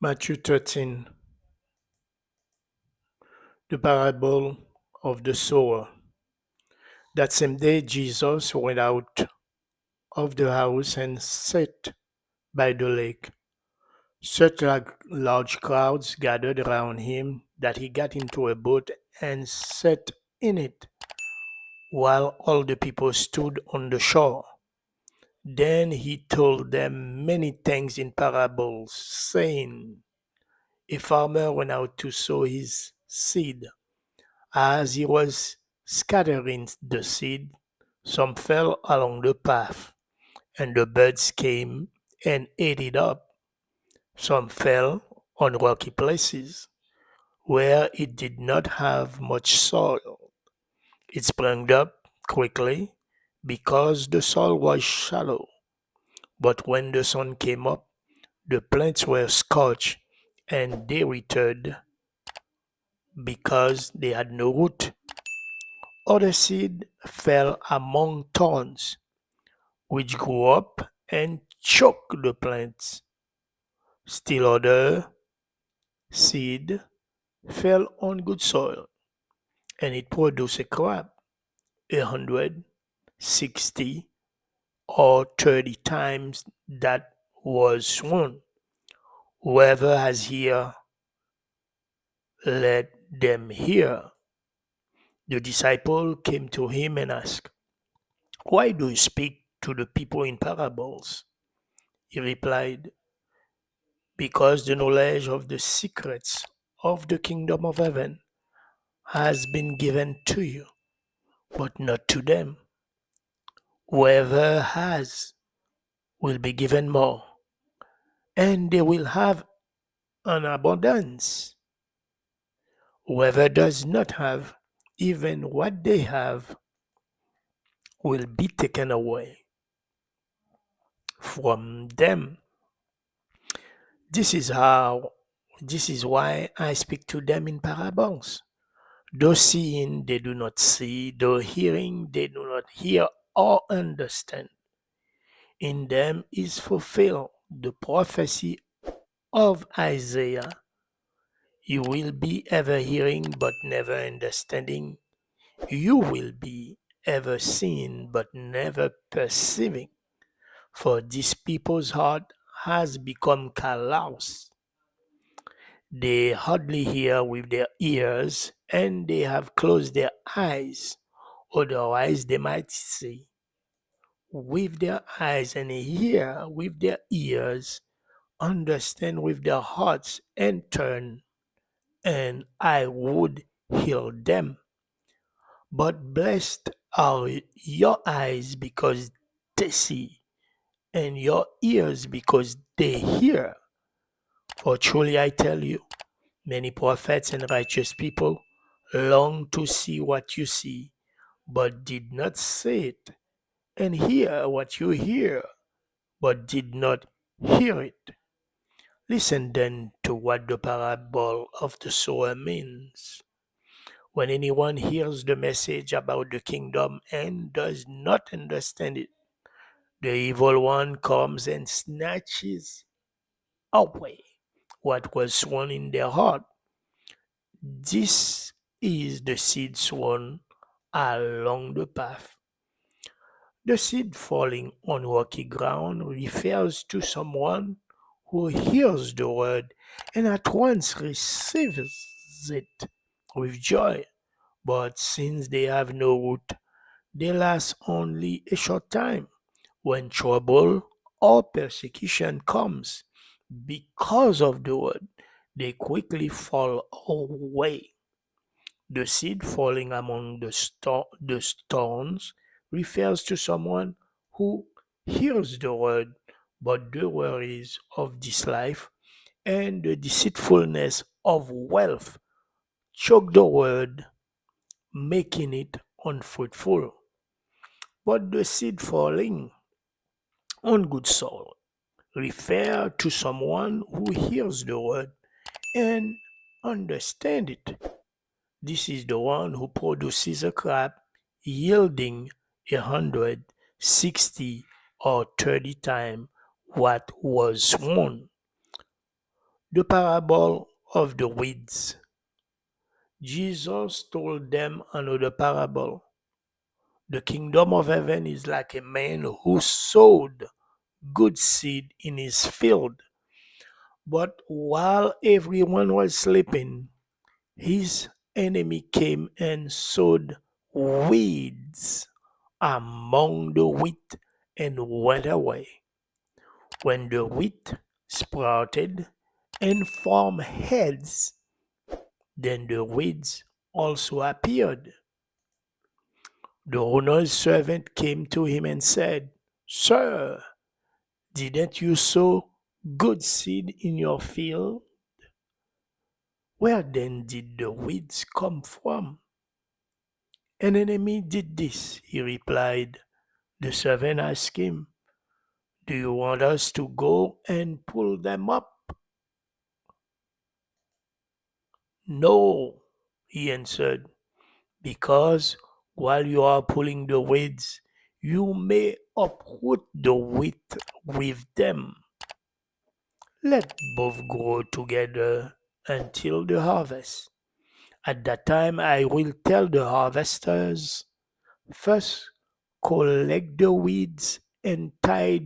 Matthew 13, the parable of the sower. That same day, Jesus went out of the house and sat by the lake. Such large crowds gathered around him that he got into a boat and sat in it, while all the people stood on the shore. Then he told them many things in parables, saying, a farmer went out to sow his seed. As he was scattering the seed, some fell along the path, and the birds came and ate it up. Some fell on rocky places, where it did not have much soil. It sprang up quickly because the soil was shallow. But when the sun came up, the plants were scorched and they withered because they had no root. Other seed fell among thorns, which grew up and choked the plants. Still other seed fell on good soil, and it produced a crop, 100, 60, or 30 times that was sown. Whoever has ear, let them hear. The disciple came to him and asked, why do you speak to the people in parables? He replied, because the knowledge of the secrets of the kingdom of heaven has been given to you, but not to them. Whoever has will be given more, and they will have an abundance. Whoever does not have, even what they have, will be taken away from them. This is how, this is why I speak to them in parables. Though seeing, they do not see, though hearing, they do not hear or understand. In them is fulfilled the prophecy of Isaiah. You will be ever hearing but never understanding. You will be ever seeing but never perceiving. For this people's heart has become callous. They hardly hear with their ears, and they have closed their eyes. Otherwise, they might see with their eyes and hear with their ears, understand with their hearts, and turn, and I would heal them. But blessed are your eyes because they see, and your ears because they hear. For truly I tell you, many prophets and righteous people long to see what you see, but did not see it, and hear what you hear, but did not hear it. Listen then to what the parable of the sower means. When anyone hears the message about the kingdom and does not understand it, the evil one comes and snatches away what was sown in their heart. This is the seed sown along the path. The seed falling on rocky ground refers to someone who hears the word and at once receives it with joy. But since they have no root, they last only a short time. When trouble or persecution comes because of the word, they quickly fall away. The seed falling among the stones refers to someone who hears the word, but the worries of this life and the deceitfulness of wealth choke the word, making it unfruitful. But the seed falling on good soil refer to someone who hears the word and understand it. This is the one who produces a crop yielding 100, 60, or 30 times what was sown. The parable of the weeds. Jesus told them another parable. The kingdom of heaven is like a man who sowed good seed in his field. But while everyone was sleeping, his enemy came and sowed weeds among the wheat and went away. When the wheat sprouted and formed heads, then the weeds also appeared. The owner's servant came to him and said, Sir, didn't you sow good seed in your field? Where then did the weeds come from? An enemy did this, he replied. The servant asked him, Do you want us to go and pull them up? No, he answered, because while you are pulling the weeds, you may uproot the wheat with them. Let both grow together until the harvest. At that time, I will tell the harvesters, first collect the weeds and tie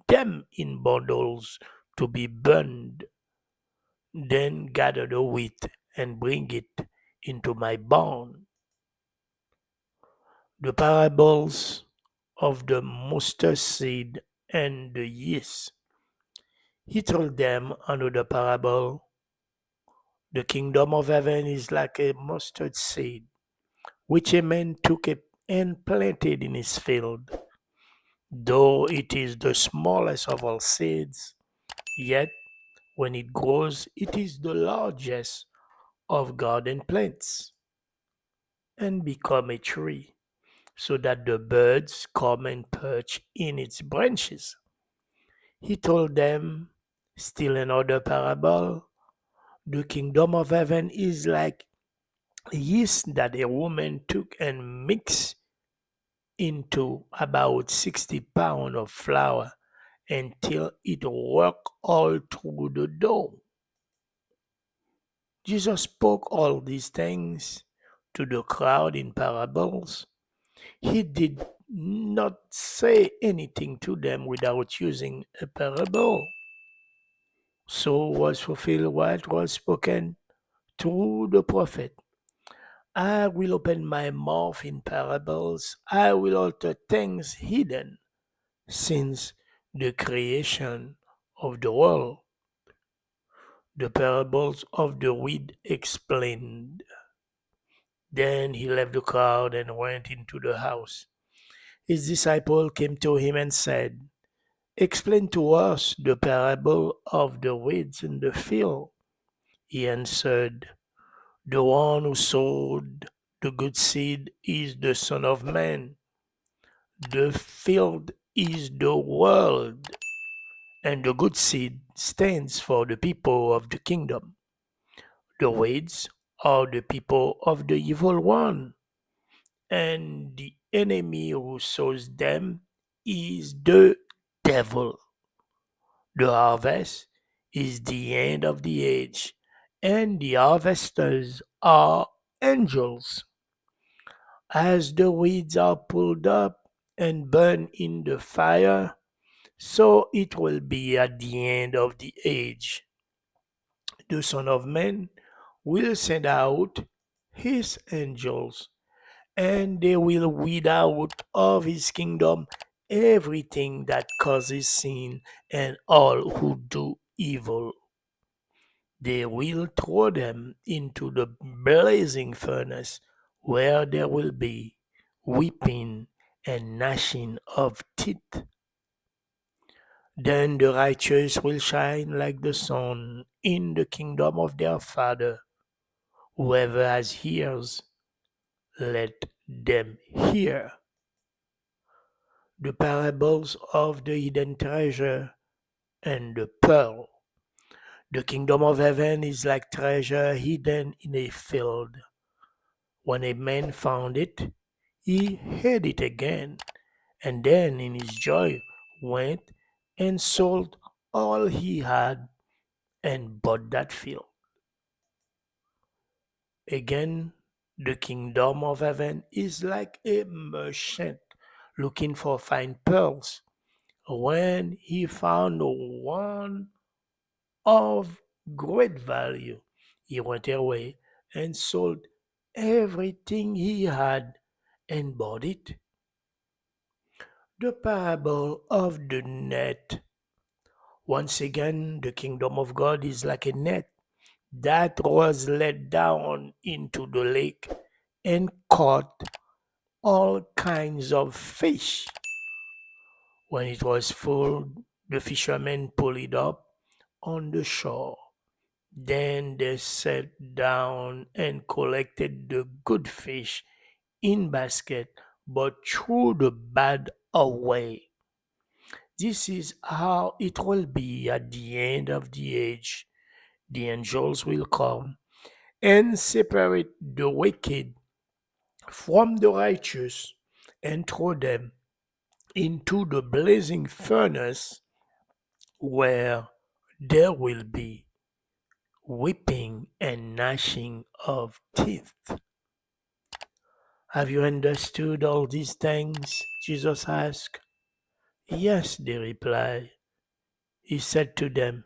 them in bundles to be burned. Then gather the wheat and bring it into my barn. The parables of the mustard seed and the yeast. He told them another parable. The kingdom of heaven is like a mustard seed, which a man took and planted in his field. Though it is the smallest of all seeds, yet when it grows, it is the largest of garden plants and become a tree, so that the birds come and perch in its branches. He told them still another parable. The kingdom of heaven is like yeast that a woman took and mixed into about 60 pounds of flour until it worked all through the dough. Jesus spoke all these things to the crowd in parables. He did not say anything to them without using a parable. So was fulfilled what was spoken through the prophet. I will open my mouth in parables. I will utter things hidden since the creation of the world. The parables of the weed explained. Then he left the crowd and went into the house. His disciple came to him and said, Explain to us the parable of the weeds in the field. He answered, The one who sowed the good seed is the Son of Man. The field is the world, and the good seed stands for the people of the kingdom. The weeds are the people of the evil one, and the enemy who sows them is the devil. The harvest is the end of the age, and the harvesters are angels. As the weeds are pulled up and burned in the fire, so it will be at the end of the age. The Son of Man will send out his angels, and they will weed out of his kingdom everything that causes sin and all who do evil. They will throw them into the blazing furnace, where there will be weeping and gnashing of teeth. Then the righteous will shine like the sun in the kingdom of their Father. Whoever has ears, let them hear. The parables of the hidden treasure and the pearl. The kingdom of heaven is like treasure hidden in a field. When a man found it, he hid it again, and then in his joy went and sold all he had and bought that field. Again, the kingdom of heaven is like a merchant looking for fine pearls. When he found one of great value, he went away and sold everything he had and bought it. The parable of the net. Once again, the kingdom of God is like a net that was let down into the lake and caught all kinds of fish. When it was full, the fishermen pulled it up on the shore. Then they sat down and collected the good fish in basket, but threw the bad away. This is how it will be at the end of the age. The angels will come and separate the wicked from the righteous and throw them into the blazing furnace where there will be weeping and gnashing of teeth. Have you understood all these things? Jesus asked. Yes, they replied. He said to them,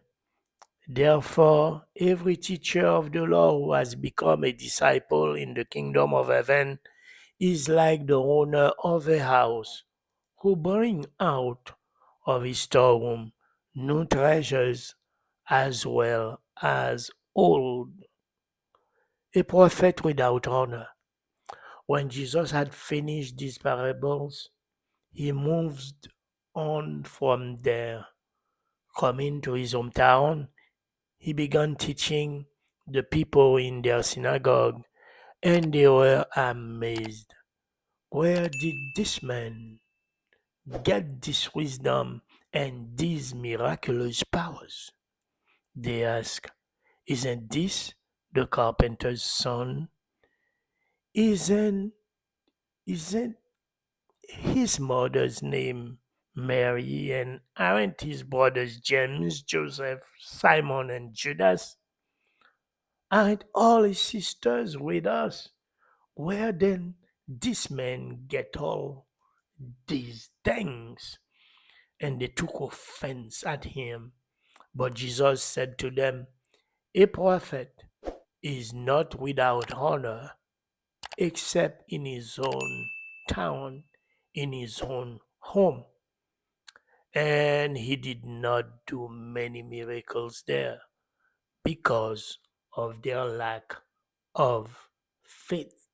therefore, every teacher of the law who has become a disciple in the kingdom of heaven is like the owner of a house who bring out of his storeroom new treasures as well as old. A prophet without honor. When Jesus had finished these parables, he moved on from there. Coming to his hometown, he began teaching the people in their synagogue, and they were amazed. Where did this man get this wisdom and these miraculous powers? They asked, isn't this the carpenter's son? Isn't isn't his mother's name Mary, and aren't his brothers James, Joseph, Simon, and Judas? Aren't all his sisters with us? Where then this man get all these things? And they took offense at him. But Jesus said to them, a prophet is not without honor except in his own town, in his own home. And he did not do many miracles there because of their lack of faith.